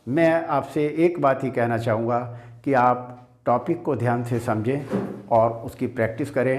मैं आपसे एक बात ही कहना चाहूँगा कि आप टॉपिक को ध्यान से समझें और उसकी प्रैक्टिस करें।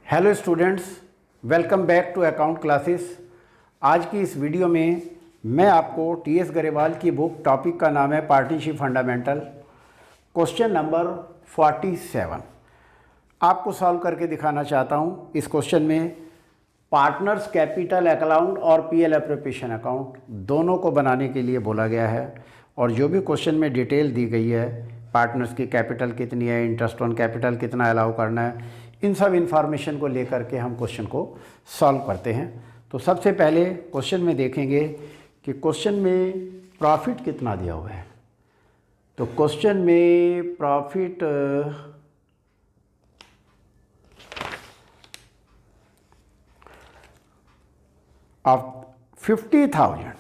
Hello students, welcome back to account classes. आज की इस वीडियो में मैं आपको टीएस गरेवाल की बुक, टॉपिक का नाम है पार्टनरशिप फंडामेंटल, क्वेश्चन नंबर 47 आपको सॉल्व करके दिखाना चाहता हूँ। इस क्वेश्चन में पार्टनर्स कैपिटल अकाउंट और पीएल एप्रोप्रिएशन अकाउंट दोनों को बनाने के लिए बोला गया है, और जो भी क्वेश्चन में डिटेल दी गई है, पार्टनर्स की कैपिटल कितनी है, इंटरेस्ट ऑन कैपिटल कितना अलाउ करना है, इन सब इन्फॉर्मेशन को लेकर के हम क्वेश्चन को सॉल्व करते हैं। तो सबसे पहले क्वेश्चन में देखेंगे कि क्वेश्चन में प्रॉफिट कितना दिया हुआ है। तो क्वेश्चन में profit of 50,000,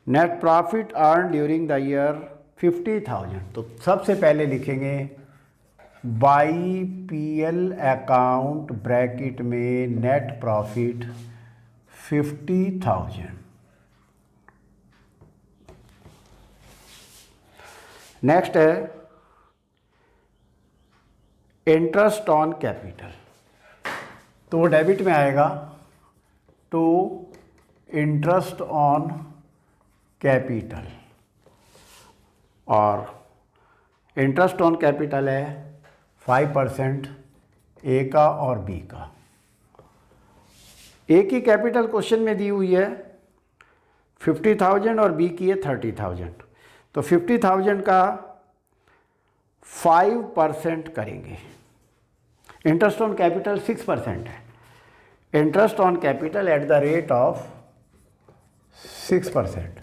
net profit earn during the year 50,000। तो सबसे पहले लिखेंगे बाई पीएल अकाउंट ब्रैकेट में नेट प्रॉफिट 50,000। नेक्स्ट है इंटरेस्ट ऑन कैपिटल, तो वो डेबिट में आएगा टू इंटरेस्ट ऑन कैपिटल, और इंटरेस्ट ऑन कैपिटल है 5% ए का और बी का। ए की कैपिटल क्वेश्चन में दी हुई है 50,000 और बी की है 30,000। तो 50,000 का 5% करेंगे। इंटरेस्ट ऑन कैपिटल 6% है। Interest on capital at the rate of 6%।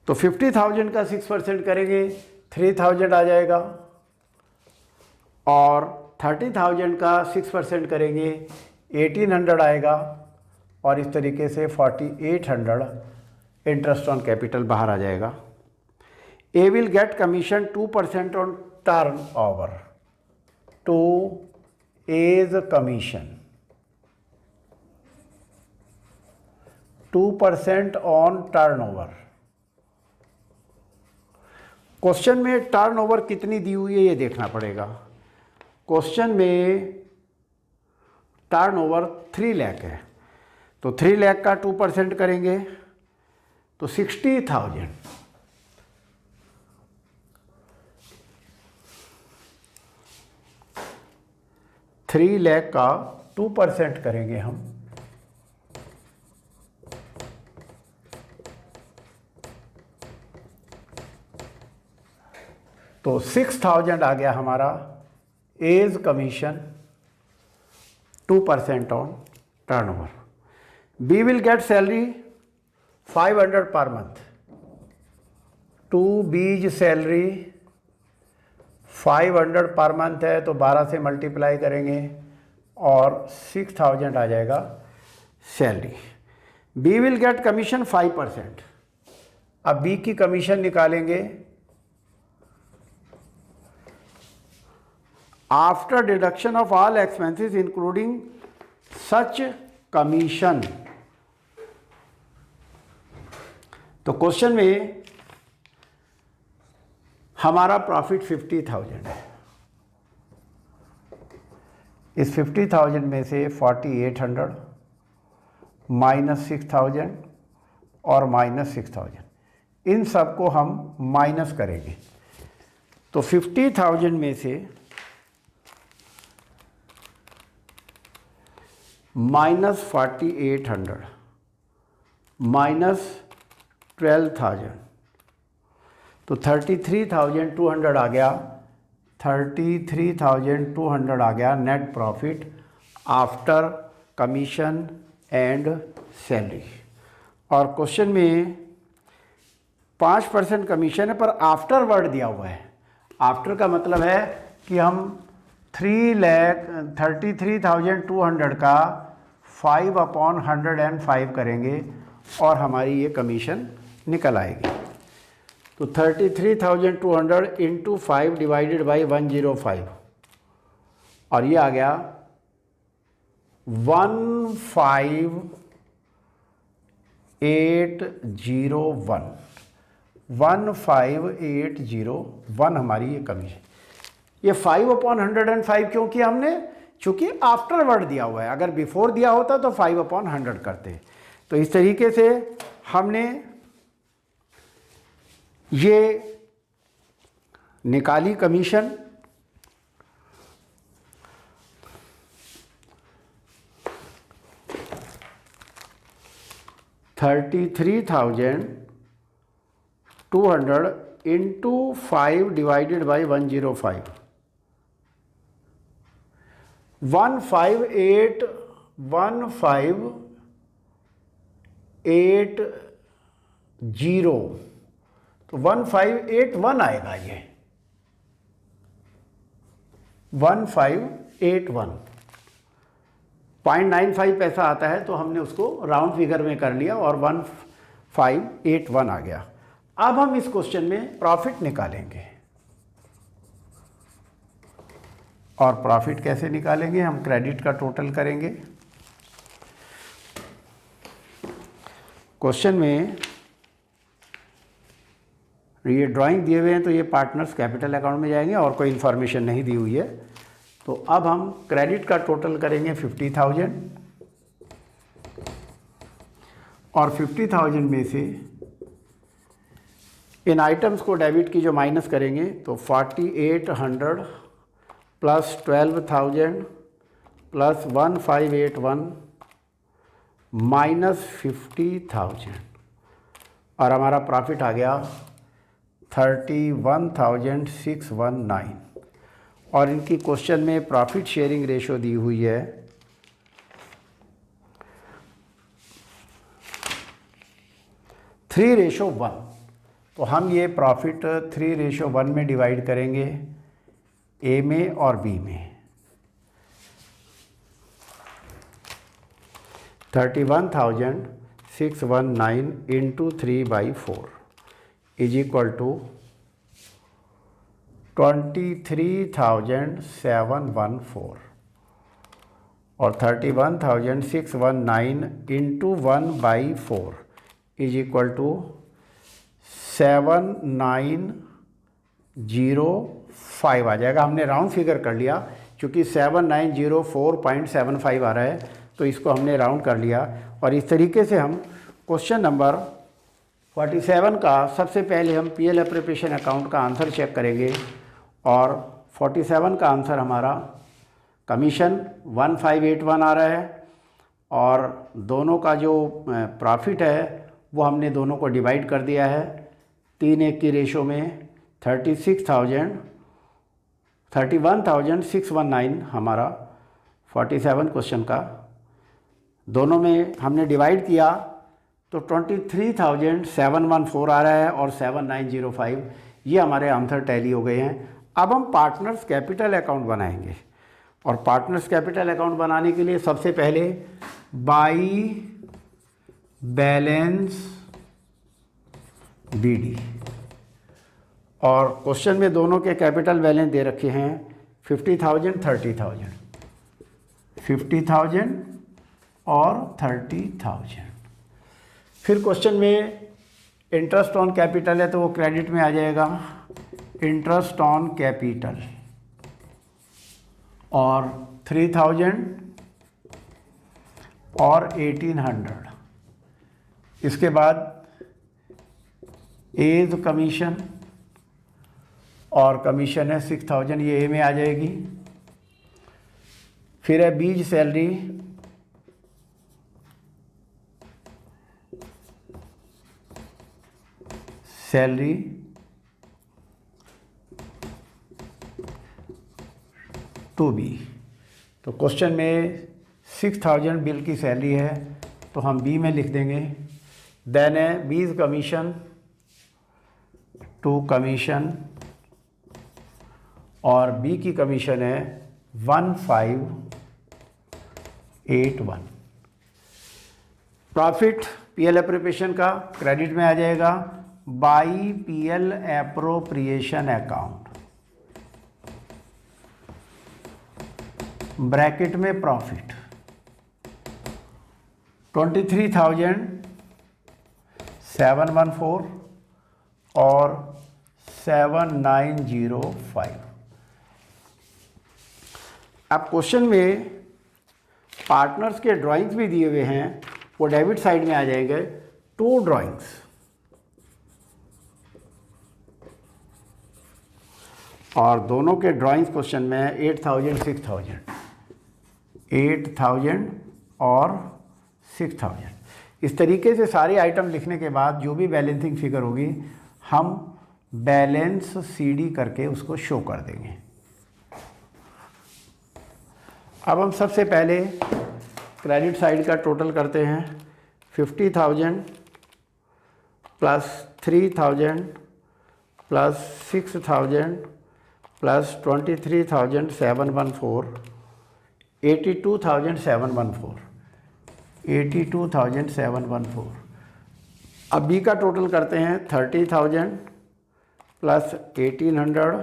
तो 50,000 का 6% करेंगे 3,000 आ जाएगा, और 30,000 का 6% करेंगे 1,800 आएगा, और इस तरीके से 4,800 इंटरेस्ट ऑन कैपिटल बाहर आ जाएगा। A will get commission 2% on turnover, to as commission 2% on turnover. Question में टर्नओवर कितनी दी हुई है ये देखना पड़ेगा। क्वेश्चन में टर्नओवर 3 लाख है, तो 3 लाख का 2% करेंगे तो 60,000। 3 लाख का 2% करेंगे हम, तो 6,000 आ गया हमारा as commission 2% on turnover. B will get salary 500 per month, to बीज सैलरी 500 पर मंथ है, तो 12 से मल्टीप्लाई करेंगे और 6,000 आ जाएगा salary. B will get commission 5%। अब बी की कमीशन निकालेंगे after deduction of all expenses including such commission. तो क्वेश्चन में हमारा प्रॉफिट 50,000 है। इस 50,000 में से 4,800 माइनस 6,000 और माइनस 6,000, इन सब को हम माइनस करेंगे। तो 50,000 में से माइनस 4,800 माइनस 12,000, तो 33,200 आ गया। 33,200 आ गया net profit after commission and salary. और क्वेश्चन में 5% कमीशन है, पर आफ्टर वर्ड दिया हुआ है। आफ्टर का मतलब है कि हम 33,200 का 5/105 करेंगे और हमारी ये कमीशन निकल आएगी। तो 33,200 इंटू 5 डिवाइडेड बाई 105 और ये आ गया 15801। 15801 हमारी ये कमी है। ये 5/105 क्यों किया हमने? चूंकि आफ्टर वर्ड दिया हुआ है, अगर बिफोर दिया होता तो 5/100 करते। तो इस तरीके से हमने ये निकाली कमीशन। $33,200 into 5 divided by 105। 158,158,0 तो 1581 आएगा ये 1581। 0.95 पैसा आता है तो हमने उसको राउंड फिगर में कर लिया और 1581 आ गया। अब हम इस क्वेश्चन में प्रॉफिट निकालेंगे। और प्रॉफिट कैसे निकालेंगे? हम क्रेडिट का टोटल करेंगे। क्वेश्चन में ये ड्राइंग दिए हुए हैं तो ये पार्टनर्स कैपिटल अकाउंट में जाएंगे और कोई इन्फॉर्मेशन नहीं दी हुई है। तो अब हम क्रेडिट का टोटल करेंगे 50,000 और 50,000 में से इन आइटम्स को डेबिट की जो माइनस करेंगे तो 4800 प्लस 12,000 प्लस 1581 माइनस 50,000 और हमारा प्रॉफिट आ गया 31,619। और इनकी क्वेश्चन में प्रॉफिट शेयरिंग रेशो दी हुई है 3:1। तो हम ये प्रॉफिट 3:1 में डिवाइड करेंगे ए में और बी में। 31,619 इंटू 3/4 इज इक्वल टू 23,714 और 31,619 इंटू 1/4 इज इक्वल टू 7905 आ जाएगा। हमने राउंड फिगर कर लिया क्योंकि 7904.75 आ रहा है तो इसको हमने राउंड कर लिया। और इस तरीके से हम क्वेश्चन नंबर 47 का सबसे पहले हम पीएल एप्रोप्रिएशन अकाउंट का आंसर चेक करेंगे। और 47 का आंसर हमारा कमीशन 1581 आ रहा है और दोनों का जो प्रॉफिट है वो हमने दोनों को डिवाइड कर दिया है 3:1 की रेशो में। 31,619 हमारा 47 क्वेश्चन का दोनों में हमने डिवाइड किया तो 23,714 आ रहा है और 7905 ये हमारे आंसर टैली हो गए हैं। अब हम पार्टनर्स कैपिटल अकाउंट बनाएंगे और पार्टनर्स कैपिटल अकाउंट बनाने के लिए सबसे पहले बाई बैलेंस बीडी और क्वेश्चन में दोनों के कैपिटल बैलेंस दे रखे हैं 50,000 30,000 50,000 और 30,000। फिर क्वेश्चन में इंटरेस्ट ऑन कैपिटल है तो वो क्रेडिट में आ जाएगा इंटरेस्ट ऑन कैपिटल और 3,000 और 1,800। इसके बाद एज कमीशन और कमीशन है 6,000 ये ए में आ जाएगी। फिर है बीज सैलरी टू बी। तो क्वेश्चन में 6,000 बिल की सैलरी है तो हम बी में लिख देंगे। देन है बीज कमीशन टू कमीशन और बी की कमीशन है 1581। प्रॉफिट पीएल एप्रोप्रिएशन का क्रेडिट में आ जाएगा by PL appropriation account, bracket में प्रॉफिट 23,714 और 7905। अब क्वेश्चन में पार्टनर्स के ड्राइंग्स भी दिए हुए हैं, वो डेबिट साइड में आ जाएंगे। 2 ड्राइंग्स, और दोनों के ड्राइंग्स क्वेश्चन में 8,000 6,000 और 6,000। इस तरीके से सारे आइटम लिखने के बाद जो भी बैलेंसिंग फिगर होगी हम बैलेंस सीडी करके उसको शो कर देंगे। अब हम सबसे पहले क्रेडिट साइड का टोटल करते हैं। 50,000 प्लस 3,000 प्लस 6,000 प्लस 23,714, 82,714। अब बी का टोटल करते हैं। 30,000 प्लस 1,800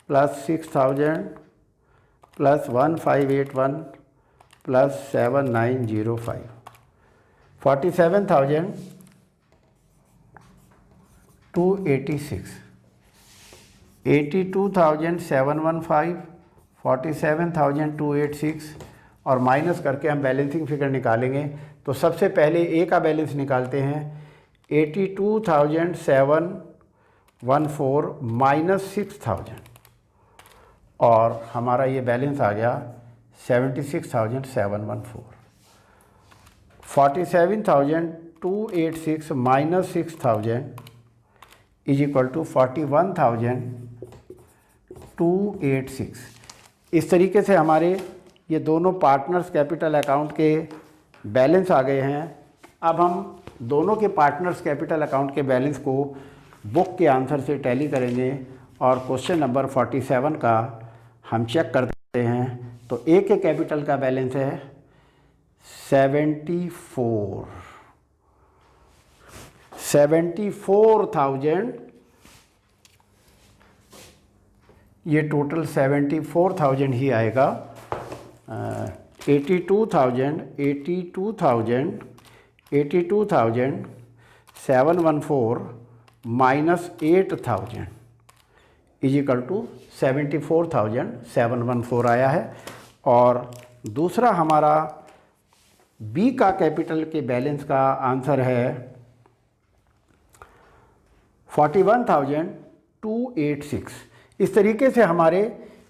प्लस 6,000 प्लस 1,581 प्लस 7,905, 47,286, 82,715, 47,286 और माइनस करके हम बैलेंसिंग फिगर निकालेंगे। तो सबसे पहले ए का बैलेंस निकालते हैं। 82,714 माइनस 6,000 और हमारा ये बैलेंस आ गया 76,714। 47,286 माइनस 6,000 इज इक्वल टू 41,286। इस तरीके से हमारे ये दोनों पार्टनर्स कैपिटल अकाउंट के बैलेंस आ गए हैं। अब हम दोनों के पार्टनर्स कैपिटल अकाउंट के बैलेंस को बुक के आंसर से टैली करेंगे और क्वेश्चन नंबर 47 का हम चेक करते हैं। तो ए के कैपिटल का बैलेंस है 74,000। ये टोटल 74,000 ही आएगा। 82,714 माइनस 8,000 इज इक्वल टू 74,714 आया है। और दूसरा हमारा बी का कैपिटल के बैलेंस का आंसर है 41,286। इस तरीके से हमारे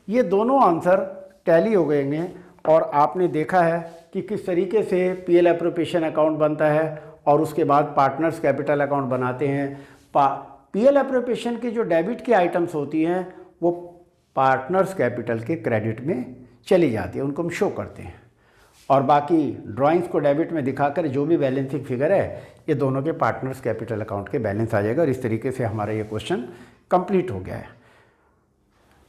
ये दोनों आंसर टैली हो गए और आपने देखा है कि किस तरीके से पीएल एप्रोप्रिएशन अकाउंट बनता है और उसके बाद पार्टनर्स कैपिटल अकाउंट बनाते हैं। पीएल एप्रोप्रिएशन की जो डेबिट की आइटम्स होती हैं वो पार्टनर्स कैपिटल के क्रेडिट में चली जाती है, उनको हम शो करते हैं। और बाकी ड्राइंग्स को डेबिट में दिखाकर जो भी बैलेंसिंग फिगर है ये दोनों के पार्टनर्स कैपिटल अकाउंट के बैलेंस आ जाएगा। और इस तरीके से हमारा ये क्वेश्चन कंप्लीट हो गया है।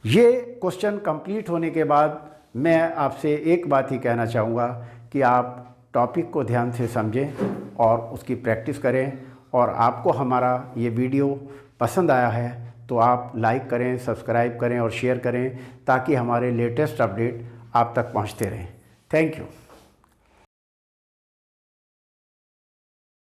ये क्वेश्चन कंप्लीट होने के बाद मैं आपसे एक बात ही कहना चाहूँगा कि आप टॉपिक को ध्यान से समझें और उसकी प्रैक्टिस करें। और आपको हमारा ये वीडियो पसंद आया है तो आप लाइक करें, सब्सक्राइब करें और शेयर करें ताकि हमारे लेटेस्ट अपडेट आप तक पहुँचते रहें। Thank you.